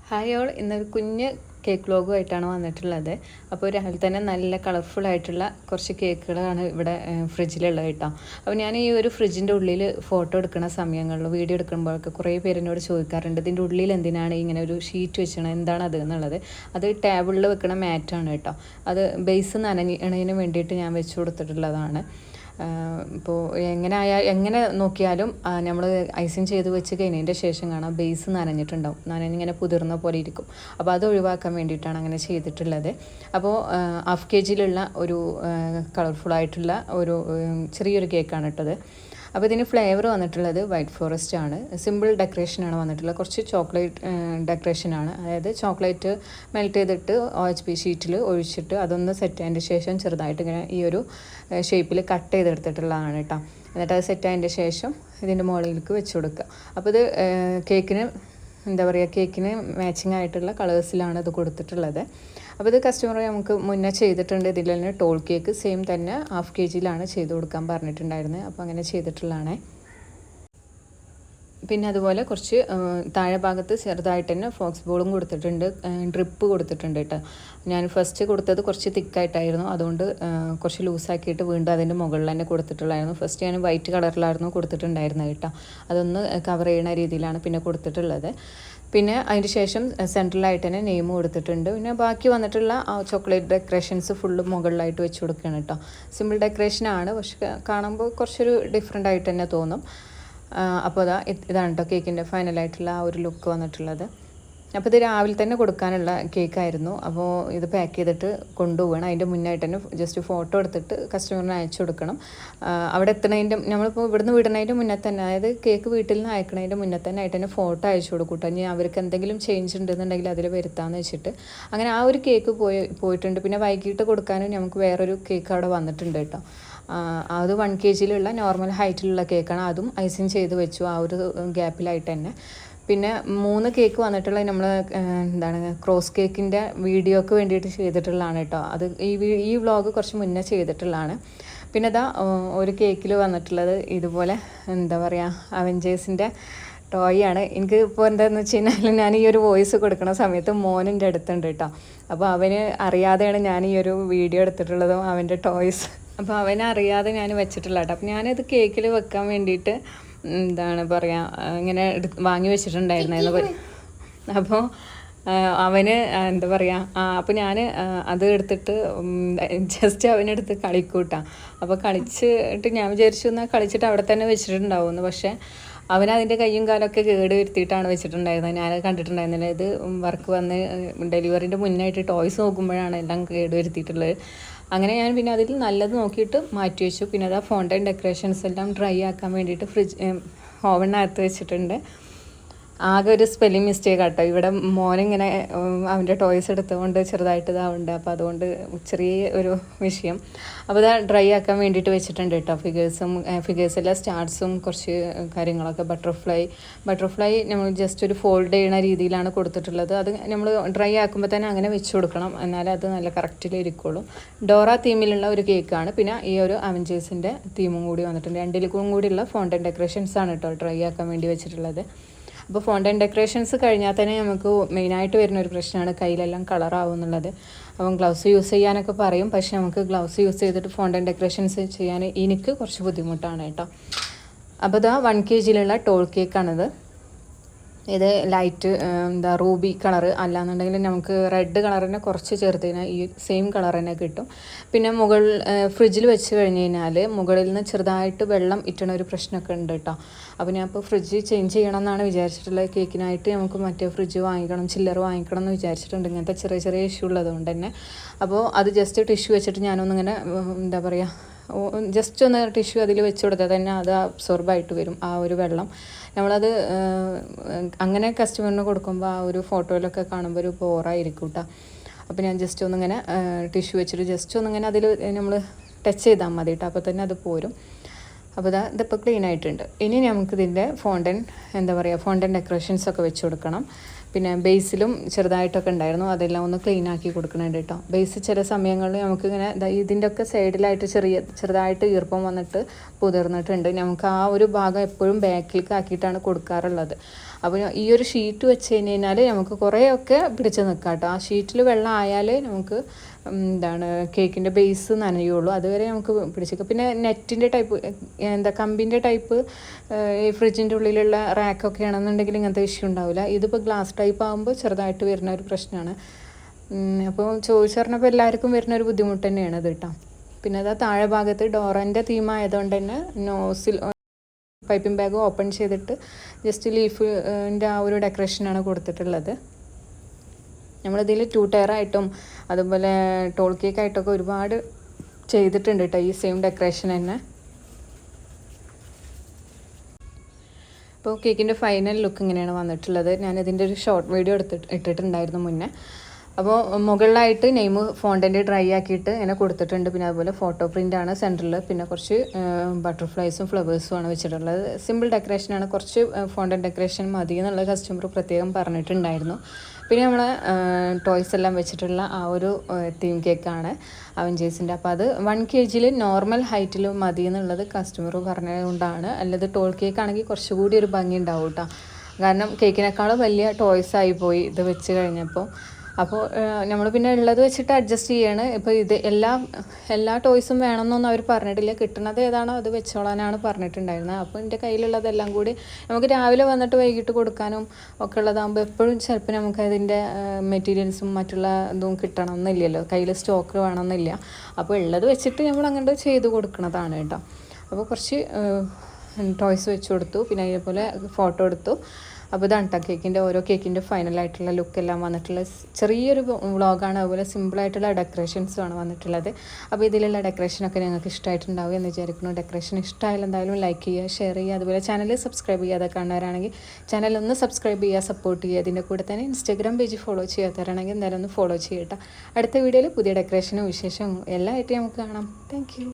Hi all, ഇന്നൊരു കുഞ്ഞ് cake വ്ലോഗുമായിട്ടാണ് വന്നിട്ടുള്ളത്. അപ്പോൾ രാവിലെ തന്നെ നല്ല കളർഫുള്ളായിട്ടുള്ള കുറച്ച് കേക്കുകളാണ് ഇവിടെ ഫ്രിഡ്ജിലുള്ളത് കേട്ടോ. അപ്പോൾ ഞാൻ ഈ ഒരു ഫ്രിഡ്ജിൻ്റെ ഉള്ളിൽ ഫോട്ടോ എടുക്കുന്ന സമയങ്ങളിൽ വീഡിയോ എടുക്കുമ്പോഴൊക്കെ കുറേ പേരെന്നോട് ചോദിക്കാറുണ്ട്, ഇതിൻ്റെ ഉള്ളിൽ എന്തിനാണ് ഇങ്ങനെ ഒരു ഷീറ്റ് വെച്ചത്, എന്താണ് അത് എന്നുള്ളത്. അത് ടേബിളിൽ വെക്കുന്ന മാറ്റാണ് കേട്ടോ. അത് ബേസ് നനയണതിന് വേണ്ടിയിട്ട് ഞാൻ വെച്ച് കൊടുത്തിട്ടുള്ളതാണ്. ഇപ്പോൾ എങ്ങനെ നോക്കിയാലും നമ്മൾ ഐസിങ് ചെയ്ത് വെച്ച് കഴിഞ്ഞതിൻ്റെ ശേഷം കാണാം ബേസ് നനഞ്ഞിട്ടുണ്ടാവും, നനഞ്ഞിങ്ങനെ കുതിർന്ന പോലെ ഇരിക്കും. അപ്പോൾ അത് ഒഴിവാക്കാൻ വേണ്ടിയിട്ടാണ് അങ്ങനെ ചെയ്തിട്ടുള്ളത്. അപ്പോൾ ഹാഫ് KGയിലുള്ള ഒരു കളർഫുള്ളായിട്ടുള്ള ഒരു ചെറിയൊരു കേക്കാണ് ഇട്ടത്. അപ്പോൾ ഇതിന് ഫ്ലേവർ വന്നിട്ടുള്ളത് വൈറ്റ് ഫോറസ്റ്റ് ആണ്. സിമ്പിൾ ഡെക്കറേഷനാണ് വന്നിട്ടുള്ളത്. കുറച്ച് ചോക്ലേറ്റ് ഡെക്കറേഷനാണ്, അതായത് ചോക്ലേറ്റ് മെൽറ്റ് ചെയ്തിട്ട് OHP ഷീറ്റിൽ ഒഴിച്ചിട്ട് അതൊന്ന് സെറ്റ് ആയതിൻ്റെ ശേഷം ചെറുതായിട്ട് ഇങ്ങനെ ഈ ഒരു ഷേപ്പിൽ കട്ട് ചെയ്തെടുത്തിട്ടുള്ളതാണ് കേട്ടോ. എന്നിട്ട് അത് സെറ്റ് ആയതിൻ്റെ ശേഷം ഇതിൻ്റെ മുകളിലേക്ക് വെച്ച് കൊടുക്കുക. അപ്പോൾ ഇത് കേക്കിന് മാച്ചിങ് ആയിട്ടുള്ള കളേഴ്സിലാണ് ഇത് കൊടുത്തിട്ടുള്ളത്. അപ്പോൾ ഇത് കസ്റ്റമർ നമുക്ക് മുന്നേ ചെയ്തിട്ടുണ്ട്. ഇതിൽ തന്നെ ടോൾ കേക്ക് സെയിം തന്നെ ഹാഫ് KGയിലാണ് ചെയ്ത് കൊടുക്കാൻ പറഞ്ഞിട്ടുണ്ടായിരുന്നത്. അപ്പോൾ അങ്ങനെ ചെയ്തിട്ടുള്ളതാണ്. പിന്നെ അതുപോലെ കുറച്ച് താഴെ ഭാഗത്ത് ചെറുതായിട്ട് തന്നെ ഫോക്സ് ബോളും കൊടുത്തിട്ടുണ്ട്, ഡ്രിപ്പ് കൊടുത്തിട്ടുണ്ട് കേട്ടോ. ഞാൻ ഫസ്റ്റ് കൊടുത്തത് കുറച്ച് തിക്കായിട്ടായിരുന്നു, അതുകൊണ്ട് കുറച്ച് ലൂസാക്കിയിട്ട് വീണ്ടും അതിൻ്റെ മുകളിൽ തന്നെ കൊടുത്തിട്ടുള്ളായിരുന്നു. ഫസ്റ്റ് ഞാൻ വൈറ്റ് കളറിലായിരുന്നു കൊടുത്തിട്ടുണ്ടായിരുന്നത് കേട്ടോ. അതൊന്ന് കവർ ചെയ്യുന്ന രീതിയിലാണ് പിന്നെ കൊടുത്തിട്ടുള്ളത്. പിന്നെ അതിന് ശേഷം സെൻട്രലായിട്ട് തന്നെ നെയിം കൊടുത്തിട്ടുണ്ട്. പിന്നെ ബാക്കി വന്നിട്ടുള്ള ചോക്ലേറ്റ് ഡെക്കറേഷൻസ് ഫുള്ള് മുകളിലായിട്ട് വെച്ച് കൊടുക്കുകയാണ് കേട്ടോ. സിമ്പിൾ ഡെക്കറേഷനാണ്, പക്ഷെ കാണുമ്പോൾ കുറച്ചൊരു ഡിഫറെൻ്റ് ആയിട്ട് തന്നെ തോന്നും. അപ്പോൾ ഇതാണ് കേട്ടോ കേക്കിൻ്റെ ഫൈനലായിട്ടുള്ള ആ ഒരു ലുക്ക് വന്നിട്ടുള്ളത്. അപ്പോൾ ഇത് രാവിലെ തന്നെ കൊടുക്കാനുള്ള കേക്കായിരുന്നു. അപ്പോൾ ഇത് പാക്ക് ചെയ്തിട്ട് കൊണ്ടുപോകണം. അതിൻ്റെ മുന്നായിട്ട് തന്നെ ജസ്റ്റ് ഫോട്ടോ എടുത്തിട്ട് കസ്റ്റമറിന് അയച്ചു കൊടുക്കണം. അവിടെ എത്തണതിൻ്റെ നമ്മളിപ്പോൾ ഇവിടുന്ന് വിടുന്നതിൻ്റെ മുന്നേ തന്നെ, അതായത് കേക്ക് വീട്ടിൽ നിന്ന് അയക്കണതിൻ്റെ മുന്നേ തന്നെ ആയിട്ട് തന്നെ ഫോട്ടോ അയച്ചു കൊടുക്കും കേട്ടോ. ഇനി അവർക്ക് എന്തെങ്കിലും ചേഞ്ച് ഉണ്ടെന്നുണ്ടെങ്കിൽ അതിൽ വരുത്താമെന്ന് വെച്ചിട്ട് അങ്ങനെ ആ ഒരു കേക്ക് പോയിട്ടുണ്ട്. പിന്നെ വൈകിട്ട് കൊടുക്കാനും നമുക്ക് വേറൊരു കേക്ക് അവിടെ വന്നിട്ടുണ്ട് കേട്ടോ. അത് 1 KGയിലുള്ള നോർമൽ ഹൈറ്റിലുള്ള കേക്കാണ്. അതും ഐസിങ് ചെയ്ത് വെച്ചു ആ ഒരു ഗ്യാപ്പിലായിട്ട് തന്നെ. പിന്നെ 3 കേക്ക് വന്നിട്ടുള്ള നമ്മൾ ക്രോസ് കേക്കിൻ്റെ വീഡിയോക്ക് വേണ്ടിയിട്ട് ചെയ്തിട്ടുള്ളതാണ് കേട്ടോ. അത് ഈ വ്ളോഗ് കുറച്ച് മുന്നേ ചെയ്തിട്ടുള്ളതാണ്. പിന്നെ ഒരു കേക്കിൽ വന്നിട്ടുള്ളത് ഇതുപോലെ അവെഞ്ചേഴ്സിൻ്റെ ടോയാണ്. എനിക്ക് ഇപ്പോൾ എന്താണെന്ന് വെച്ച് കഴിഞ്ഞാൽ ഞാൻ ഈ ഒരു വോയിസ് കൊടുക്കുന്ന സമയത്ത് മോനിൻ്റെ അടുത്തുണ്ട് കേട്ടോ. അപ്പോൾ അവന് അറിയാതെയാണ് ഞാൻ ഈ ഒരു വീഡിയോ എടുത്തിട്ടുള്ളതും അവൻ്റെ ടോയ്സ്. അപ്പോൾ അവനറിയാതെ ഞാൻ വെച്ചിട്ടുള്ള കേട്ടോ. അപ്പോൾ ഞാനത് കേക്കിൽ വെക്കാൻ വേണ്ടിയിട്ട് ഇങ്ങനെ വാങ്ങി വെച്ചിട്ടുണ്ടായിരുന്നു. അപ്പോൾ അവന് അപ്പോൾ ഞാൻ അത് എടുത്തിട്ട് ജസ്റ്റ് അവനെടുത്ത് കളിക്കൂട്ടാം. അപ്പോൾ കളിച്ചിട്ട് ഞാൻ വിചാരിച്ചു എന്നാൽ കളിച്ചിട്ട് അവിടെ തന്നെ വെച്ചിട്ടുണ്ടാവുമെന്ന്. പക്ഷേ അവനതിൻ്റെ കയ്യും കാലമൊക്കെ കേട് വരുത്തിയിട്ടാണ് വെച്ചിട്ടുണ്ടായിരുന്നത്. ഞാനത് കണ്ടിട്ടുണ്ടായിരുന്നില്ല. ഇത് വർക്ക് വന്ന് ഡെലിവറിൻ്റെ മുന്നായിട്ട് ടോയ്സ് നോക്കുമ്പോഴാണ് എല്ലാം കേട് വരുത്തിയിട്ടുള്ളത്. അങ്ങനെ ഞാൻ പിന്നെ അതിൽ നല്ലത് നോക്കിയിട്ട് മാറ്റി വെച്ചു. പിന്നെ അത് ഫോണ്ടൻ ഡെക്കറേഷൻസ് എല്ലാം ഡ്രൈ ആക്കാൻ വേണ്ടിയിട്ട് ഓവണിനകത്ത് വെച്ചിട്ടുണ്ട്. ആകെ ഒരു സ്പെല്ലിംഗ് മിസ്റ്റേക്ക് ആട്ടോ. ഇവിടെ മോനിങ്ങനെ അവൻ്റെ ടോയ്സ് എടുത്തുകൊണ്ട് ചെറുതായിട്ട് ഇതാവുണ്ട്. അപ്പോൾ അതുകൊണ്ട് ചെറിയ ഒരു വിഷയം. അപ്പോൾ അത് ഡ്രൈ ആക്കാൻ വേണ്ടിയിട്ട് വെച്ചിട്ടുണ്ട് കേട്ടോ. ഫിഗേഴ്സെല്ലാം സ്റ്റാർസും കുറച്ച് കാര്യങ്ങളൊക്കെ ബട്ടർഫ്ലൈ നമ്മൾ ജസ്റ്റ് ഒരു ഫോൾഡ് ചെയ്യുന്ന രീതിയിലാണ് കൊടുത്തിട്ടുള്ളത്. അത് നമ്മൾ ഡ്രൈ ആക്കുമ്പോൾ തന്നെ അങ്ങനെ വെച്ച് കൊടുക്കണം, എന്നാലേ അത് നല്ല കറക്റ്റിലിരിക്കുള്ളൂ. ഡോറ തീമിലുള്ള ഒരു കേക്കാണ്. പിന്നെ ഈ ഒരു അവഞ്ചേഴ്സിൻ്റെ തീമും കൂടി വന്നിട്ടുണ്ട്. രണ്ടിലും കൂടിയുള്ള ഫോണ്ടൻ ഡെക്കറേഷൻസ് ആണ് കേട്ടോ ഡ്രൈ ആക്കാൻ വേണ്ടി വെച്ചിട്ടുള്ളത്. അപ്പോൾ ഫോണ്ടൻ ഡെക്കറേഷൻസ് കഴിഞ്ഞാൽ തന്നെ നമുക്ക് മെയിനായിട്ട് വരുന്ന ഒരു പ്രശ്നമാണ് കയ്യിലെല്ലാം കളറാവും എന്നുള്ളത്. അപ്പം ഗ്ലൗസ് യൂസ് ചെയ്യാനൊക്കെ പറയും, പക്ഷെ നമുക്ക് ഗ്ലൗസ് യൂസ് ചെയ്തിട്ട് ഫോണ്ടൻ ഡെക്കറേഷൻസ് ചെയ്യാൻ എനിക്ക് കുറച്ച് ബുദ്ധിമുട്ടാണ് കേട്ടോ. അപ്പോൾ 1 KGയിലുള്ള ടോൾ കേക്കാണിത്. ഇത് ലൈറ്റ് റൂബി കളറ്, അല്ലാന്നുണ്ടെങ്കിൽ നമുക്ക് റെഡ് കളറിനെ കുറച്ച് ചേർത്തതിനാൽ ഈ സെയിം കളർ തന്നെ കിട്ടും. പിന്നെ ഫ്രിഡ്ജിൽ വെച്ച് കഴിഞ്ഞ് കഴിഞ്ഞാൽ മുകളിൽ നിന്ന് ചെറുതായിട്ട് വെള്ളം ഇറ്റണ ഒരു പ്രശ്നമൊക്കെ ഉണ്ട് കേട്ടോ. അപ്പോൾ ഞാൻ ഇപ്പോൾ ഫ്രിഡ്ജ് ചേഞ്ച് ചെയ്യണം എന്നാണ് വിചാരിച്ചിട്ടുള്ളത്. കേക്കിനായിട്ട് നമുക്ക് മറ്റേ ഫ്രിഡ്ജ് വാങ്ങിക്കണം, ചില്ലർ വാങ്ങിക്കണം എന്ന് വിചാരിച്ചിട്ടുണ്ട്, ഇങ്ങനത്തെ ചെറിയ ചെറിയ ഇഷ്യൂ ഉള്ളതുകൊണ്ട് തന്നെ. അപ്പോൾ അത് ജസ്റ്റ് ടിഷ്യൂ വെച്ചിട്ട് ഞാനൊന്നിങ്ങനെ ജസ്റ്റ് ഒന്ന് ടിഷ്യൂ അതിൽ വെച്ച് കൊടുത്താൽ തന്നെ അത് അബ്സോർബായിട്ട് വരും ആ ഒരു വെള്ളം. നമ്മളത് അങ്ങനെ കസ്റ്റമറിന് കൊടുക്കുമ്പോൾ ആ ഒരു ഫോട്ടോയിലൊക്കെ കാണുമ്പോൾ ഒരു ബോറായിരിക്കും കേട്ടോ. അപ്പോൾ ഞാൻ ജസ്റ്റ് ഒന്നിങ്ങനെ ടിഷ്യൂ വെച്ചിട്ട് ജസ്റ്റ് ഒന്നിങ്ങനെ അതിൽ നമ്മൾ ടച്ച് ചെയ്താൽ മതി കേട്ടോ. അപ്പോൾ തന്നെ അത് പോരും. അപ്പോൾ ഇതിപ്പോൾ ക്ലീൻ ആയിട്ടുണ്ട്. ഇനി നമുക്കിതിൻ്റെ ഫോണ്ടൻ ഡെക്കറേഷൻസൊക്കെ വെച്ച് കൊടുക്കണം. പിന്നെ ബേസിലും ചെറുതായിട്ടൊക്കെ ഉണ്ടായിരുന്നു, അതെല്ലാം ഒന്ന് ക്ലീൻ ആക്കി കൊടുക്കണുണ്ട് കേട്ടോ. ബേസ് ചില സമയങ്ങളിൽ നമുക്കിങ്ങനെ ഇതിൻ്റെയൊക്കെ സൈഡിലായിട്ട് ചെറുതായിട്ട് ഈർപ്പം വന്നിട്ട് പുതിർന്നിട്ടുണ്ട്. നമുക്ക് ആ ഒരു ഭാഗം എപ്പോഴും ബാക്കിലേക്ക് ആക്കിയിട്ടാണ് കൊടുക്കാറുള്ളത്. അപ്പോൾ ഈ ഒരു ഷീറ്റ് വെച്ച് കഴിഞ്ഞാൽ നമുക്ക് കുറേയൊക്കെ പിടിച്ച് നിൽക്കാം കേട്ടോ. ആ ഷീറ്റിൽ വെള്ളം ആയാൽ നമുക്ക് എന്താണ് കേക്കിൻ്റെ ബേസ് നനയുള്ളൂ, അതുവരെ നമുക്ക് പിടിച്ചേക്കാം. പിന്നെ നെറ്റിൻ്റെ ടൈപ്പ് കമ്പിൻ്റെ ടൈപ്പ് ഈ ഫ്രിഡ്ജിൻ്റെ ഉള്ളിലുള്ള റാക്കൊക്കെ ആണെന്നുണ്ടെങ്കിൽ ഇങ്ങനത്തെ ഇഷ്യൂ ഉണ്ടാവില്ല. ഇതിപ്പോൾ ഗ്ലാസ് ടൈപ്പ് ആകുമ്പോൾ ചെറുതായിട്ട് വരുന്ന ഒരു പ്രശ്നമാണ്. അപ്പോൾ ചോദിച്ചറിഞ്ഞപ്പോൾ എല്ലാവർക്കും വരുന്ന ഒരു ബുദ്ധിമുട്ട് തന്നെയാണ് ഇത് കേട്ടോ. പിന്നെ അതാ താഴെ ഭാഗത്ത് ഡോറൻ്റെ തീം ആയതുകൊണ്ട് തന്നെ നോസിൽ പൈപ്പിംഗ് ബാഗ് ഓപ്പൺ ചെയ്തിട്ട് ജസ്റ്റ് ലീഫിൻ്റെ ആ ഒരു ഡെക്കറേഷനാണ് കൊടുത്തിട്ടുള്ളത്. നമ്മളിതിൽ 2 ടയറായിട്ടും അതുപോലെ ടോൾ കേക്കായിട്ടൊക്കെ ഒരുപാട് ചെയ്തിട്ടുണ്ട് കേട്ടോ ഈ സെയിം ഡെക്കറേഷൻ തന്നെ. അപ്പോൾ കേക്കിൻ്റെ ഫൈനൽ ലുക്ക് ഇങ്ങനെയാണ് വന്നിട്ടുള്ളത്. ഞാനിതിൻ്റെ ഒരു ഷോർട്ട് വീഡിയോ ഇട്ടിട്ടുണ്ടായിരുന്നു മുന്നേ. അപ്പോൾ മുകളിലായിട്ട് നെയിം ഫോണ്ടൻ്റ് ഡ്രൈ ആക്കിയിട്ട് ഇങ്ങനെ കൊടുത്തിട്ടുണ്ട്. പിന്നെ അതുപോലെ ഫോട്ടോ പ്രിൻ്റാണ് സെൻറ്ററിൽ. പിന്നെ കുറച്ച് ബട്ടർഫ്ലൈസും ഫ്ലവേഴ്സും ആണ് വെച്ചിട്ടുള്ളത്. സിമ്പിൾ ഡെക്കറേഷനാണ്, കുറച്ച് ഫോണ്ടൻ്റ് ഡെക്കറേഷൻ മതി എന്നുള്ള കസ്റ്റമർ പ്രത്യേകം പറഞ്ഞിട്ടുണ്ടായിരുന്നു. പിന്നെ നമ്മൾ ടോയ്സ് എല്ലാം വെച്ചിട്ടുള്ള ആ ഒരു തീം കേക്കാണ് അവഞ്ചേഴ്സിൻ്റെ. അപ്പോൾ അത് 1 kg നോർമൽ ഹൈറ്റിൽ മതി എന്നുള്ളത് കസ്റ്റമർ പറഞ്ഞതുകൊണ്ടാണ്. അല്ലത് ടോൾ കേക്ക് ആണെങ്കിൽ കുറച്ചുകൂടി ഒരു ഭംഗി ഉണ്ടാവും കേട്ടോ. കാരണം കേക്കിനേക്കാളും വലിയ ടോയ്സ് ആയി പോയി ഇത് വെച്ച് കഴിഞ്ഞപ്പോൾ. അപ്പോൾ നമ്മൾ പിന്നെ ഉള്ളത് വെച്ചിട്ട് അഡ്ജസ്റ്റ് ചെയ്യാണ്. ഇപ്പോൾ ഇത് എല്ലാ ടോയ്സും വേണമെന്നൊന്നും അവർ പറഞ്ഞിട്ടില്ല, കിട്ടുന്നത് ഏതാണോ അത് വെച്ചോളാനാണ് പറഞ്ഞിട്ടുണ്ടായിരുന്നത്. അപ്പോൾ എൻ്റെ കയ്യിലുള്ളതെല്ലാം കൂടി നമുക്ക് രാവിലെ വന്നിട്ട് വൈകിട്ട് കൊടുക്കാനും ഒക്കെ ഉള്ളതാകുമ്പോൾ എപ്പോഴും ചിലപ്പോൾ നമുക്ക് അതിൻ്റെ മെറ്റീരിയൽസും മറ്റുള്ള ഇതും കിട്ടണം എന്നില്ലല്ലോ, കയ്യിൽ സ്റ്റോക്ക് വേണമെന്നില്ല. അപ്പോൾ ഉള്ളത് വെച്ചിട്ട് നമ്മൾ അങ്ങോട്ട് ചെയ്ത് കൊടുക്കുന്നതാണ് കേട്ടോ. അപ്പോൾ കുറച്ച് ടോയ്സ് വെച്ച് കൊടുത്തു, പിന്നെ അതേപോലെ ഫോട്ടോ എടുത്തു. അപ്പോൾ ഇതാണ് കേട്ടോ കേക്കിൻ്റെ ഓരോ കേക്കിൻ്റെ ഫൈനലായിട്ടുള്ള ലുക്കെല്ലാം വന്നിട്ടുള്ള ചെറിയൊരു വ്ളോഗാണ്. അതുപോലെ സിമ്പിളായിട്ടുള്ള ഡെക്കറേഷൻസുമാണ് വന്നിട്ടുള്ളത്. അപ്പോൾ ഇതിലുള്ള ഡെക്കറേഷനൊക്കെ നിങ്ങൾക്ക് ഇഷ്ടമായിട്ടുണ്ടാവും എന്ന് വിചാരിക്കുന്നു. ഡെക്കറേഷൻ ഇഷ്ടമായാലും എന്തായാലും ലൈക്ക് ചെയ്യുക, ഷെയർ ചെയ്യുക, അതുപോലെ ചാനൽ സബ്സ്ക്രൈബ് ചെയ്യാതെ കാണുന്നവരാണെങ്കിൽ ചാനൽ ഒന്ന് സബ്സ്ക്രൈബ് ചെയ്യുക, സപ്പോർട്ട് ചെയ്യുക. അതിൻ്റെ കൂടെ തന്നെ ഇൻസ്റ്റാഗ്രാം പേജ് ഫോളോ ചെയ്യാത്തവരാണെങ്കിൽ എന്തായാലും ഒന്ന് ഫോളോ ചെയ്യട്ടെ. അടുത്ത വീഡിയോയിൽ പുതിയ ഡെക്കറേഷനും വിശേഷവും എല്ലാം ആയിട്ട് നമുക്ക് കാണാം. താങ്ക്